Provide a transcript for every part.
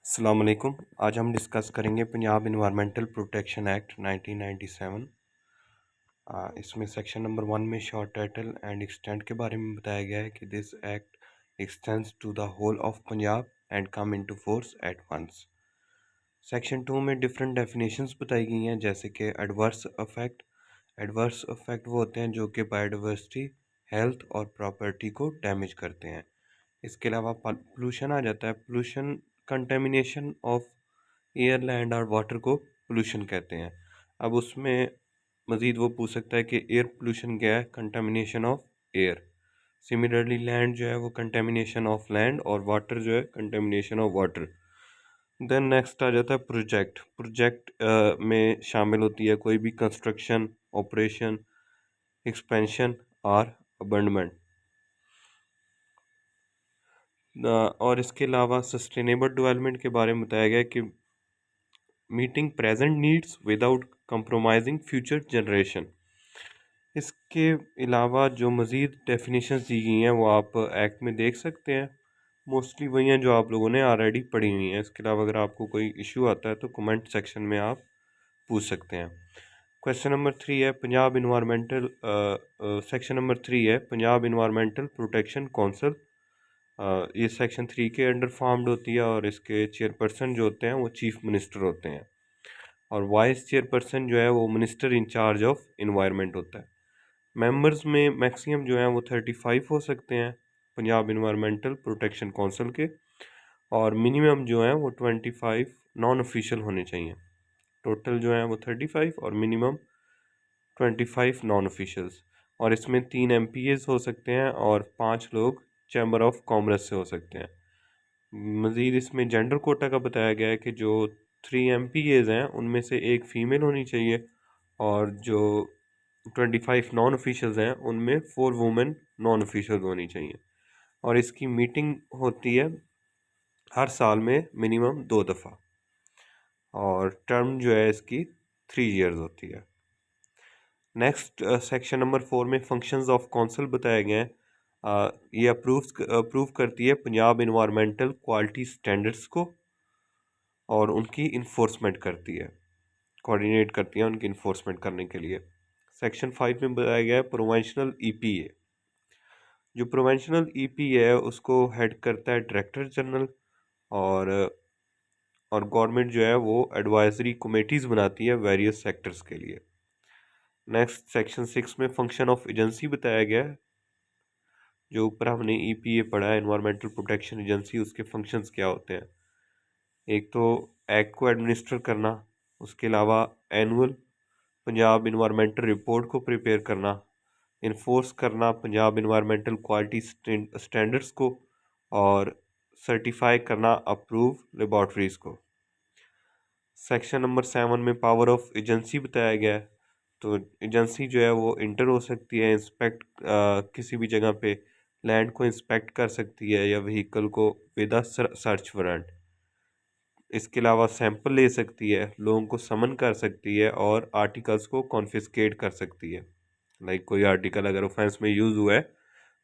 अस्सलाम वालेकुम। आज हम डिस्कस करेंगे पंजाब इन्वायरमेंटल प्रोटेक्शन एक्ट 1997। इसमें सेक्शन नंबर 1 में शॉर्ट टाइटल एंड एक्सटेंट के बारे में बताया गया है कि this act extends to the whole of Punjab and come into force at once. Section 2 में डिफरेंट डेफिनेशंस बताई गई हैं, जैसे कि एडवर्स अफेक्ट। एडवर्स अफेक्ट वो होते हैं जो कि बायोडाइवर्सिटी, हेल्थ और प्रॉपर्टी को डैमेज करते हैं। इसके अलावा पोल्यूशन आ जाता है। Pollution contamination of air, land और वाटर को पोल्यूशन कहते हैं। अब उसमें मज़ीद वो पूछ सकता है कि एयर पोल्यूशन क्या है, contamination of air. Similarly land जो है वो कंटेमिनेशन ऑफ लैंड और वाटर जो है contamination of water. Then next आ जाता है प्रोजेक्ट। प्रोजेक्ट में शामिल होती है कोई भी कंस्ट्रक्शन, ऑपरेशन, एक्सपेंशन और अबंडमेंट। और इसके अलावा सस्टेनेबल डेवलपमेंट के बारे में बताया गया है कि meeting present needs without compromising future generation. इसके अलावा जो मज़ीद डेफिनेशंस दी गई हैं वो आप एक्ट में देख सकते हैं। मोस्टली वही हैं जो आप लोगों ने ऑलरेडी पढ़ी हुई हैं। इसके अलावा अगर आपको कोई इशू आता है तो कमेंट सेक्शन में आप पूछ सकते हैं। क्वेश्चन नंबर 3 है पंजाब इन्वायरमेंटल सेक्शन नंबर 3 है पंजाब इन्वायरमेंटल प्रोटेक्शन काउंसिल। ये सेक्शन 3 के अंडर फॉर्म्ड होती है और इसके चेयरपर्सन जो होते हैं वो चीफ मिनिस्टर होते हैं और वाइस चेयरपर्सन जो है वो मिनिस्टर इंचार्ज ऑफ इन्वायरमेंट होता है। मेंबर्स में मैक्सिमम जो है वो 35 हो सकते हैं पंजाब इन्वायरमेंटल प्रोटेक्शन काउंसिल के, और मिनिमम जो है वो 25 नॉन ऑफिशियल होने चाहिए। टोटल जो है वो 35 और मिनिमम 25 नॉन ऑफिशियल्स। और इसमें 3 MPs हो सकते हैं और 5 लोग चैम्बर ऑफ कॉमर्स से हो सकते हैं। मज़ीद इसमें जेंडर कोटा का बताया गया है कि जो 3 MPs हैं उनमें से एक फ़ीमेल होनी चाहिए और जो 25 नॉन ऑफिशियल्स हैं उनमें 4 वुमेन नॉन ऑफिशियल होनी चाहिए। और इसकी मीटिंग होती है हर साल में मिनिमम 2 दफ़ा और टर्म जो है इसकी 3 इयर्स होती है। नेक्स्ट सेक्शन नंबर 4 में फंक्शंस ऑफ काउंसिल बताए गए हैं। ये अप्रूव करती है पंजाब इन्वायरमेंटल क्वालिटी स्टैंडर्ड्स को और उनकी इन्फोर्समेंट करती है, कोऑर्डिनेट करती है उनकी इन्फोर्समेंट करने के लिए। सेक्शन 5 में बताया गया है प्रोवेंशनल EPA। जो प्रोवेंशनल EPA है उसको हेड करता है डायरेक्टर जनरल और गवर्नमेंट जो है वो एडवाइजरी कमेटीज़ बनाती है वेरियस सेक्टर्स के लिए। नेक्स्ट सेक्शन 6 में फंक्शन ऑफ एजेंसी बताया गया है। जो ऊपर हमने EPA पढ़ा है इन्वायरमेंटल प्रोटेक्शन एजेंसी, उसके फंक्शंस क्या होते हैं। एक तो एक्ट को एडमिनिस्टर करना, उसके अलावा एनुअल पंजाब इन्वायरमेंटल रिपोर्ट को प्रिपेयर करना, इन्फोर्स करना पंजाब इन्वायरमेंटल क्वालिटी स्टैंडर्ड्स को और सर्टिफाई करना अप्रूव लेबॉर्ट्रीज़ को। सेक्शन नंबर 7 में पावर ऑफ एजेंसी बताया गया है। तो एजेंसी जो है वो इंटर हो सकती है, इंस्पेक्ट किसी भी जगह पे लैंड को इंस्पेक्ट कर सकती है या व्हीकल को विद सर्च वारंट। इसके अलावा सैंपल ले सकती है, लोगों को समन कर सकती है और आर्टिकल्स को कॉन्फिस्केट कर सकती है। लाइक कोई आर्टिकल अगर ऑफेंस में यूज़ हुआ है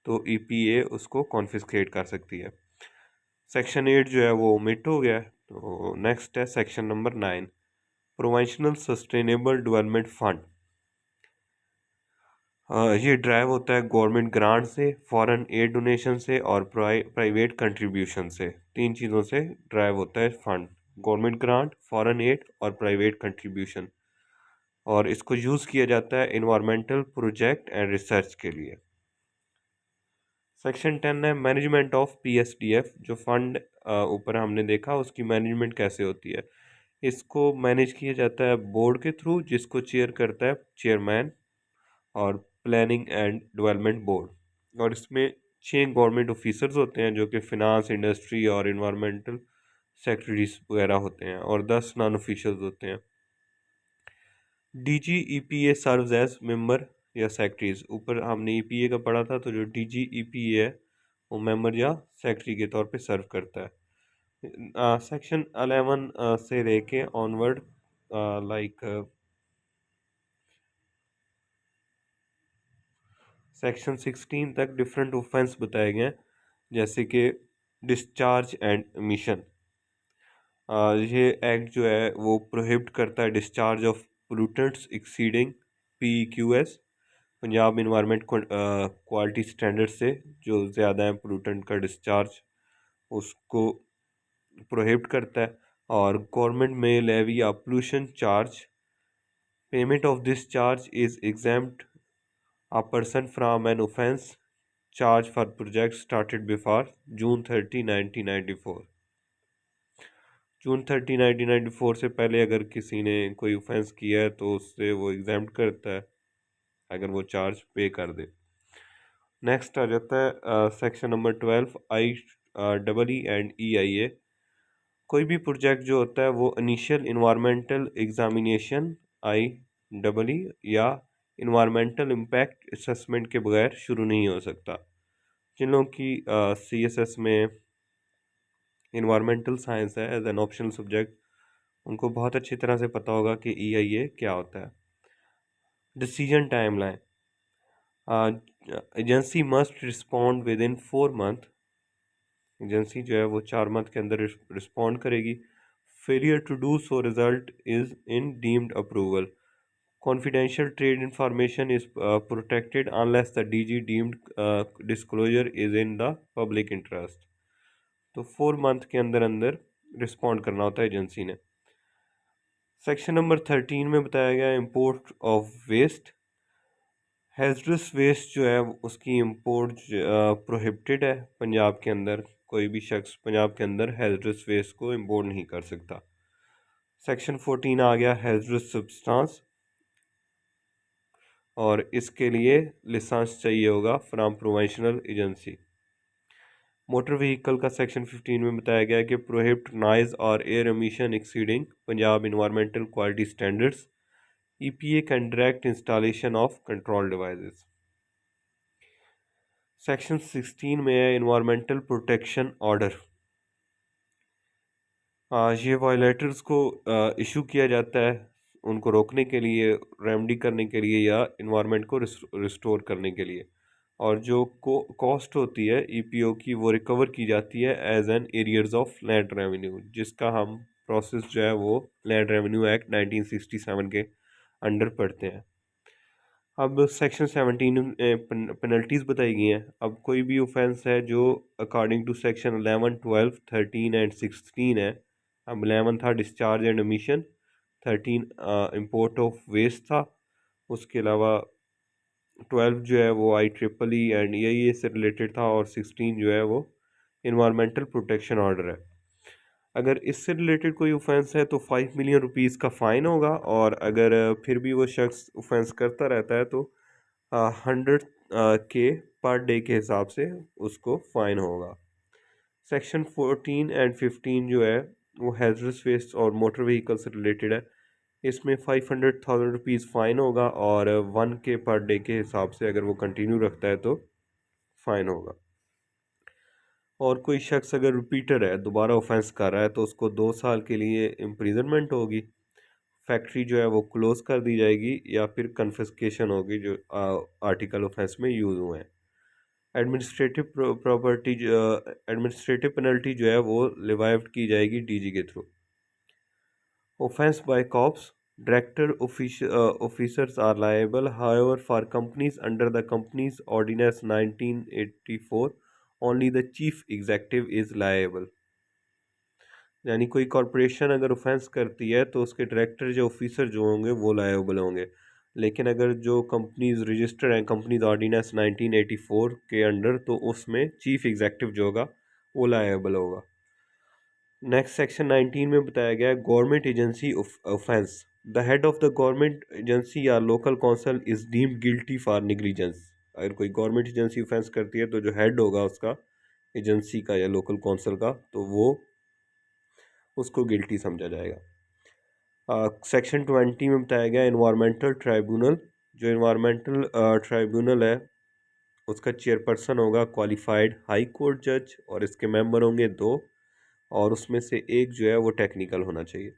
तो EPA उसको कॉन्फिस्केट कर सकती है। सेक्शन 8 जो है वो ओमिट हो गया है। तो नेक्स्ट है section number 9 provincial sustainable development fund. ये ड्राइव होता है गवर्नमेंट ग्रांट से, फॉरेन एड डोनेशन से और प्राइवेट कंट्रीब्यूशन से। 3 चीज़ों से ड्राइव होता है fund, government grant, foreign add और प्राइवेट कंट्रीब्यूशन। और इसको यूज़ किया जाता है इन्वायरमेंटल प्रोजेक्ट एंड रिसर्च के लिए। सेक्शन 10 है मैनेजमेंट ऑफ PSDF। जो फंड ऊपर हमने देखा उसकी मैनेजमेंट कैसे होती है। इसको मैनेज किया जाता है बोर्ड के थ्रू, जिसको चेयर करता है चेयरमैन और प्लानिंग एंड डेवलपमेंट बोर्ड। और इसमें 6 गवर्नमेंट ऑफिसर्स होते हैं जो कि फिनांस, इंडस्ट्री और इन्वायरमेंटल सेक्रेटरीज वगैरह होते हैं और 10 नॉन ऑफिशियल्स होते हैं। DG EPA serves as member या सेक्रेटरीज। ऊपर हमने EPA का पढ़ा था, तो जो DG EPA है वो मेंबर या सेक्रेटरी के तौर पे सर्व करता है। सेक्शन 11 से लेके ऑनवर्ड लाइक सेक्शन 16 तक डिफरेंट ऑफेंस बताए गए हैं, जैसे कि डिस्चार्ज एंड एमिशन। ये एक्ट जो है वो प्रोहिबिट करता है discharge of pollutants exceeding PEQS, Punjab environment quality standard से जो ज़्यादा है पोल्यूटेंट का डिस्चार्ज, उसको प्रोहिबिट करता है। और government may levy a pollution charge, payment of this charge is exempt a person from an offence charge for project started before June 30, 1994। June 30, 1994 से पहले अगर किसी ने कोई ऑफेंस किया है तो उससे वो एग्जाम्प्ट करता है अगर वो चार्ज पे कर दे। नेक्स्ट आ जाता है section number 12 IEEE and EIA। कोई भी प्रोजेक्ट जो होता है वो इनिशियल इन्वायरमेंटल एग्जामिनेशन IEEE या इन्वायरमेंटल इम्पैक्ट असेसमेंट के बगैर शुरू नहीं हो सकता। जिन लोगों की CSS में इन्वायरमेंटल साइंस है एज एन ऑप्शनल सब्जेक्ट, उनको बहुत अच्छी तरह से पता होगा कि EIA क्या होता है। Decision timeline, agency must respond within 4 month, agency जो है वो 4 मंथ के अंदर रिस्पॉन्ड करेगी। Failure to do so result is in deemed approval. Confidential trade information is protected unless the DG deemed disclosure is in the public interest. तो 4 month के अंदर अंदर रिस्पॉन्ड करना होता है एजेंसी ने। सेक्शन नंबर 13 में बताया गया इंपोर्ट ऑफ वेस्ट। हैजरस वेस्ट जो है उसकी इंपोर्ट प्रोहिबिटेड है पंजाब के अंदर। कोई भी शख्स पंजाब के अंदर हैजरस वेस्ट को इंपोर्ट नहीं कर सकता। सेक्शन 14 आ गया हैजरस सब्सटेंस, और इसके लिए लाइसेंस चाहिए होगा from provincial agency. Motor vehicle का सेक्शन 15 में बताया गया है कि प्रोहिबिट नॉइज और air emission exceeding Punjab environmental quality standards. EPA can direct installation of control devices। Section 16 में है इन्वायरमेंटल प्रोटेक्शन ऑर्डर। ये वायलेटर्स को इशू किया जाता है उनको रोकने के लिए, रेमेडी करने के लिए या इन्वायरमेंट को रिस्टोर करने के लिए। और जो कॉस्ट होती है EPO की वो रिकवर की जाती है as an arrears of land revenue, जिसका हम प्रोसेस जो है वो लैंड रेवेन्यू एक्ट 1967 के अंडर पढ़ते हैं। अब सेक्शन 17 पेनल्टीज बताई गई हैं। अब कोई भी ऑफेंस है जो अकॉर्डिंग टू सेक्शन 11, 12, 13 एंड 16 है। अब 11 था discharge and emission, 13 import of waste था, उसके अलावा 12 जो है वो IEEE एंड EIA से रिलेटेड था, और 16 जो है वो इन्वायरमेंटल प्रोटेक्शन ऑर्डर है। अगर इससे रिलेटेड कोई ऑफेंस है तो 5 मिलियन रुपीज़ का फ़ाइन होगा, और अगर फिर भी वो शख्स ऑफेंस करता रहता है तो 100 के पर डे के हिसाब से उसको फ़ाइन होगा। सेक्शन 14 एंड 15 जो है वो हैजरस वेस्ट और मोटर व्हीकल से रिलेटेड है। इसमें 500,000 रुपीज़ फ़ाइन होगा, और 1 के पर डे के हिसाब से अगर वो कंटिन्यू रखता है तो फ़ाइन होगा। और कोई शख्स अगर रिपीटर है, दोबारा ऑफेंस कर रहा है, तो उसको 2 साल के लिए इम्प्रिजनमेंट होगी, फैक्ट्री जो है वो क्लोज कर दी जाएगी, या फिर कन्फिस्केशन होगी जो आर्टिकल ऑफेंस में यूज़ हुए हैं। एडमिनिस्ट्रेटिव प्रॉपर्टी एडमिनिस्ट्रेटिव पेनल्टी जो है वो लिवाइव की जाएगी DG के through. Offence by corps, director officers are liable however for companies under the companies ordinance 1984, only the chief executive is liable. यानी कोई कॉरपोरेशन अगर ऑफेंस करती है तो उसके डायरेक्टर जो ऑफिसर जो होंगे वो लायबल होंगे, लेकिन अगर जो कंपनीज रजिस्टर्ड हैं कंपनीज ऑर्डिनेंस 1984 के अंडर, तो उसमें चीफ एग्जेक्टिव जो होगा वो लायबल होगा। नेक्स्ट सेक्शन 19 में बताया गया है government agency offence. The head of the government agency या local council is deemed guilty for negligence. अगर कोई गवर्नमेंट एजेंसी ऑफेंस करती है तो जो हेड होगा उसका एजेंसी का या लोकल काउंसिल का, तो वो उसको गिल्टी समझा जाएगा। सेक्शन 20 में बताया गया इन्वायरमेंटल ट्राइब्यूनल। जो इन्वायरमेंटल ट्राइब्यूनल है उसका चेयरपर्सन होगा क्वालिफाइड हाई कोर्ट जज, और इसके मेंबर होंगे 2, और उसमें से एक जो है वो टेक्निकल होना चाहिए।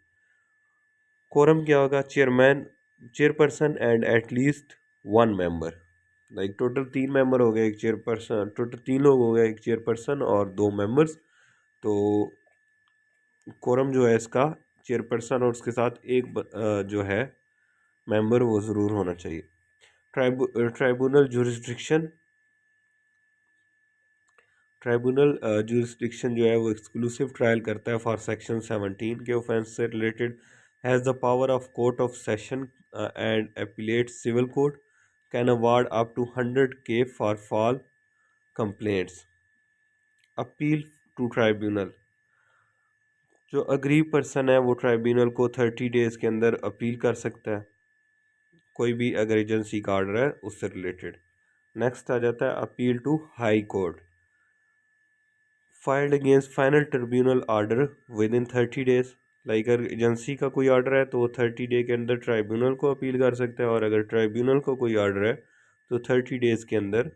कोरम क्या होगा, chairperson and at least 1 member. Like total 3 member हो गए, एक चेयरपर्सन, टोटल 3 लोग हो गए, एक चेयरपर्सन और 2 मेंबर्स। तो कोरम जो है इसका चेयरपर्सन और उसके साथ एक जो है मेंबर वो ज़रूर होना चाहिए। ट्राइब्यूनल जुरिस्डिक्शन, ट्राइब्यूनल जुरिस्डिक्शन जो है वो एक्सक्लूसिव ट्रायल करता है फॉर सेक्शन 17 के ऑफेंस से related, has the power of court of session and appellate civil court, can award up to 100K for false complaints. Appeal to tribunal, जो aggrieved person है वो ट्राइब्यूनल को 30 days के अंदर अपील कर सकता है कोई भी अगर एजेंसी का ऑर्डर है उससे रिलेटेड। नेक्स्ट आ जाता है appeal to high court, filed against final tribunal order within 30 days. Like अगर एजेंसी का कोई ऑर्डर है तो वो 30 डे के अंदर ट्राइब्यूनल को अपील कर सकता है, और अगर ट्राइब्यूनल को कोई ऑर्डर है तो 30 डेज के अंदर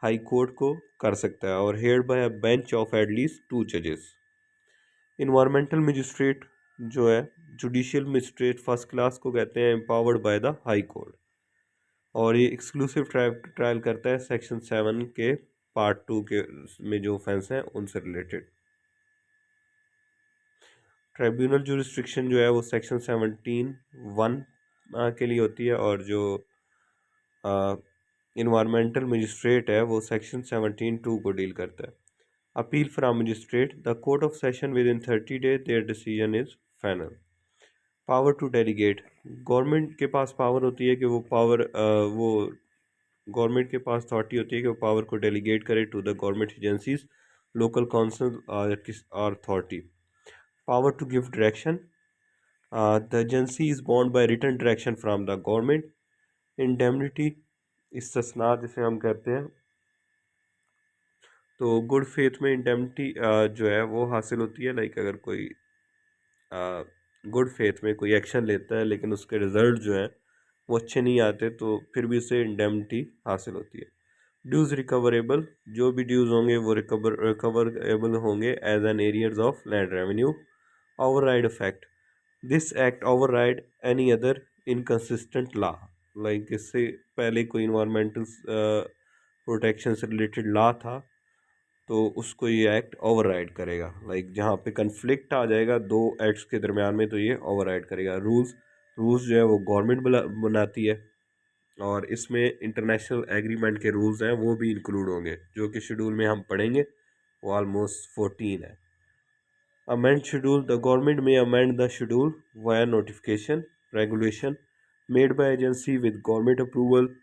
हाई कोर्ट को कर सकता है, और head by a bench of at least 2 जजेस। इन्वायरमेंटल मजिस्ट्रेट जो है जुडिशियल मजिस्ट्रेट फर्स्ट क्लास को कहते हैं, empowered by the high court, और ये एक्सक्लूसिव ट्रायल करता है सेक्शन 7 के पार्ट 2 के में जो ऑफेंस हैं उनसे रिलेटेड। ट्राइब्यूनल जुरिस्डिक्शन जो है वो सेक्शन 17(1) के लिए होती है, और जो इन्वायरमेंटल मजिस्ट्रेट है वो सेक्शन 17(2) को डील करता है। Appeal from magistrate, the court of session within 30 days their decision is final. Power to delegate, government के पास पावर होती है कि वो गवर्नमेंट के पास अथॉरिटी होती है कि वो पावर को डेलीगेट करे to the government agencies, local council और authority. Power to give direction, the agency is bound by written direction from the government. Indemnity, इस्तिस्ना जिसे हम कहते हैं, तो गुड फेथ में इंडेमनिटी जो है वो हासिल होती है। लाइक अगर कोई गुड फेथ में कोई एक्शन लेता है लेकिन उसके रिजल्ट जो है वो अच्छे नहीं आते तो फिर भी उसे इंडेमनिटी हासिल होती है। ड्यूज रिकवरेबल, जो भी ड्यूज होंगे वो रिकवरेबल होंगे as an arrears of land revenue. Override effect, this act override any other inconsistent law. Like इससे पहले कोई इन्वायरमेंटल प्रोटेक्शन से रिलेटेड लॉ था तो उसको ये एक्ट ओवरराइड करेगा। लाइक जहाँ पे कन्फ्लिक्ट आ जाएगा दो एक्ट्स के दरमियान में तो ये ओवरराइड करेगा। रूल्स, रूल्स जो है वो गवर्नमेंट बनाती है, और इसमें इंटरनेशनल एग्रीमेंट के रूल्स हैं वो भी इंक्लूड होंगे जो कि शेड्यूल में हम पढ़ेंगे, वो ऑलमोस्ट 14 है। Amend schedule, the government may amend the schedule via notification regulation made by agency with government approval.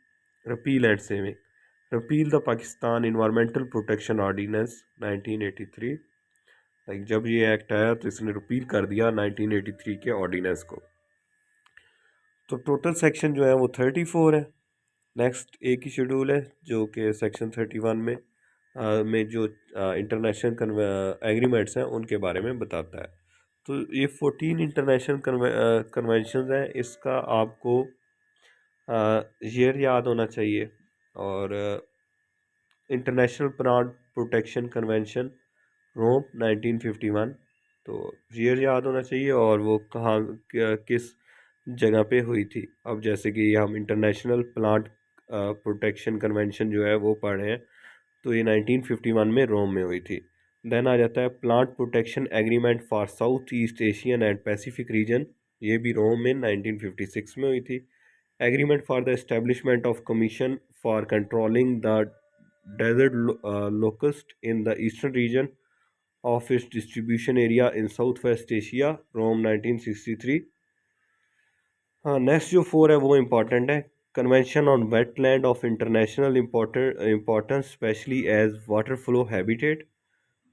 Repeal and saving, repeal the Pakistan environmental protection ordinance 1983। Like जब ये एक्ट आया तो इसने रिपील कर दिया 1983 के ऑर्डिनेंस को। तो टोटल सेक्शन जो है वो 34 है। नेक्स्ट एक ही शेड्यूल है जो कि सेक्शन 31 में जो इंटरनेशनल एग्रीमेंट्स हैं उनके बारे में बताता है। तो ये 14 इंटरनेशनल कन्वेंशन हैं, इसका आपको ईयर याद होना चाहिए। और इंटरनेशनल प्लांट प्रोटेक्शन कन्वेंशन रोम 1951, तो ईयर याद होना चाहिए और वो कहाँ किस जगह पे हुई थी। अब जैसे कि हम इंटरनेशनल प्लांट प्रोटेक्शन कन्वेंशन जो है वो पढ़ रहे हैं, तो ये 1951 में रोम में हुई थी। देन आ जाता है plant protection agreement for South East Asian and Pacific region, ये भी रोम में 1956 में हुई थी। Agreement for the establishment of commission for controlling the desert locust in the eastern region of its distribution area in South West Asia, Rome 1963। हाँ, next जो 4 है वो इम्पॉर्टेंट है। Convention on wetland of international importance specially as water flow habitat,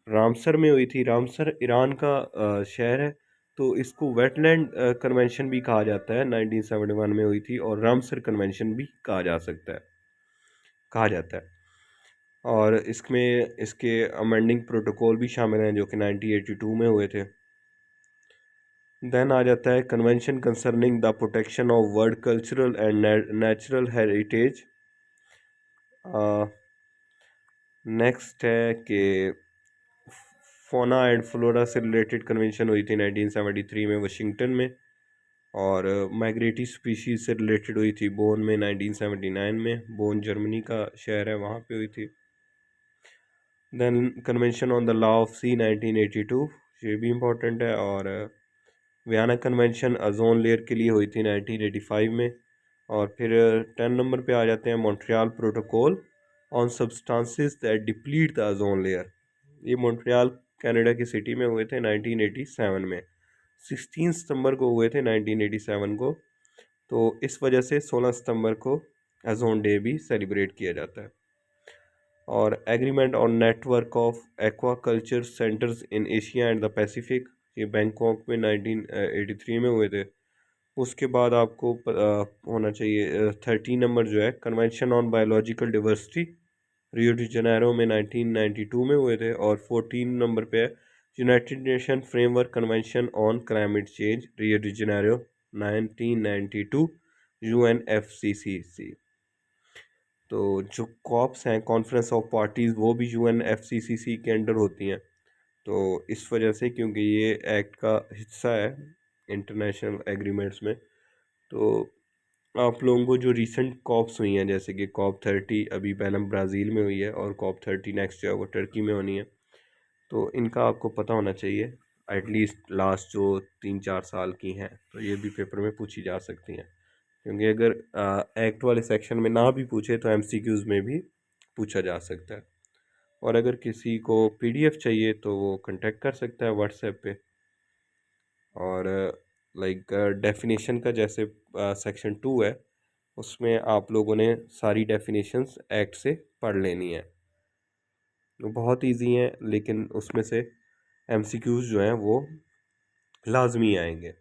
Ramsar में हुई थी। Ramsar Iran का शहर है, तो इसको वेटलैंड कन्वेंशन भी कहा जाता है, 1971 में हुई थी, और रामसर कन्वेंशन भी कहा जा सकता है, कहा जाता है। और इसमें इसके अमेंडिंग प्रोटोकॉल भी शामिल हैं जो कि 1982 में हुए थे। देन आ जाता है convention concerning the protection of world cultural and natural heritage. Next है कि फोना एंड फ्लोरा से रिलेटेड कन्वेंशन हुई थी 1973 में वाशिंगटन में, और माइग्रेटरी स्पीशीज से रिलेटेड हुई थी बोन में 1979 में, बोन जर्मनी का शहर है वहाँ पे हुई थी। Then convention on the law of sea 1982, ये भी इम्पोर्टेंट है। और वियना कन्वेंशन ओजोन लेयर के लिए हुई थी 1985 में। और फिर 10 नंबर पे आ जाते हैं Montreal protocol on substances that deplete the ozone layer. ये मॉन्ट्रियल कनाडा की सिटी में हुए थे 1987 में। 16 सितंबर को हुए थे 1987 को। तो इस वजह से 16 सितंबर को ओजोन डे भी सेलिब्रेट किया जाता है। और agreement on network of aquaculture centres in Asia and the Pacific, ये बैंकॉक में 1983 में हुए थे। उसके बाद आपको होना चाहिए 13 नंबर जो है convention on biological diversity, Rio de Janeiro में 1992 में हुए थे। और 14 नंबर पे है United nation framework convention on climate change, Rio de Janeiro 1992, UNFCCC. तो जो कॉप्स हैं कॉन्फ्रेंस ऑफ पार्टीज़, वो भी यूएनएफसीसीसी के अंडर होती हैं। तो इस वजह से, क्योंकि ये एक्ट का हिस्सा है इंटरनेशनल एग्रीमेंट्स में, तो आप लोगों को जो रीसेंट कॉप्स हुई हैं, जैसे कि COP30 अभी पहले ब्राज़ील में हुई है और COP30 नेक्स्ट जो है वो टर्की में होनी है, तो इनका आपको पता होना चाहिए। एटलीस्ट लास्ट जो 3-4 साल की हैं, तो ये भी पेपर में पूछी जा सकती हैं। क्योंकि अगर एक्ट वाले सेक्शन में ना भी पूछे तो एमसीक्यूज़ में भी पूछा जा सकता है। और अगर किसी को पीडीएफ चाहिए तो वो कांटेक्ट कर सकता है व्हाट्सएप पे। और लाइक डेफिनेशन का जैसे सेक्शन 2 है, उसमें आप लोगों ने सारी डेफिनेशंस एक्ट से पढ़ लेनी है। वो बहुत इजी हैं, लेकिन उसमें से एमसीक्यूज़ जो हैं वो लाजमी आएंगे।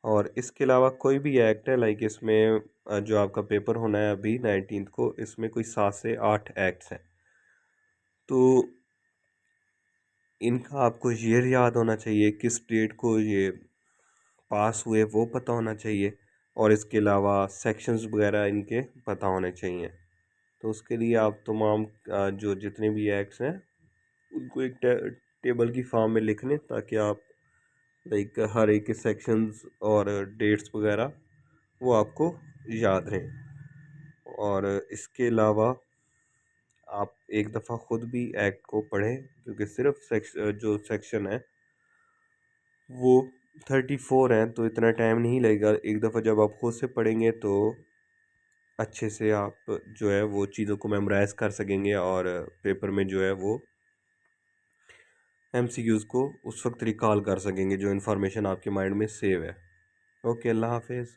और इसके अलावा कोई भी एक्ट है, लाइक इसमें जो आपका पेपर होना है अभी 19 को, इसमें कोई 7 से 8 एक्ट्स हैं। तो इनका आपको ईयर याद होना चाहिए, किस डेट को ये पास हुए वो पता होना चाहिए। और इसके अलावा सेक्शंस वगैरह इनके पता होने चाहिए। तो उसके लिए आप तमाम जो जितने भी एक्ट्स हैं उनको एक टेबल की फॉर्म में लिख लें, ताकि आप लाइक हर एक के सेक्शंस और डेट्स वगैरह वो आपको याद रहें। और इसके अलावा आप एक दफ़ा ख़ुद भी एक्ट को पढ़ें, क्योंकि सिर्फ जो सेक्शन है वो 34 हैं, तो इतना टाइम नहीं लगेगा। एक दफ़ा जब आप खुद से पढ़ेंगे तो अच्छे से आप जो है वो चीज़ों को मेमोराइज़ कर सकेंगे, और पेपर में जो है वो एमसीक्यूज़ को उस वक्त रिकॉल कर सकेंगे जो इन्फॉर्मेशन आपके माइंड में सेव है। ओके, अल्लाह हाफिज़।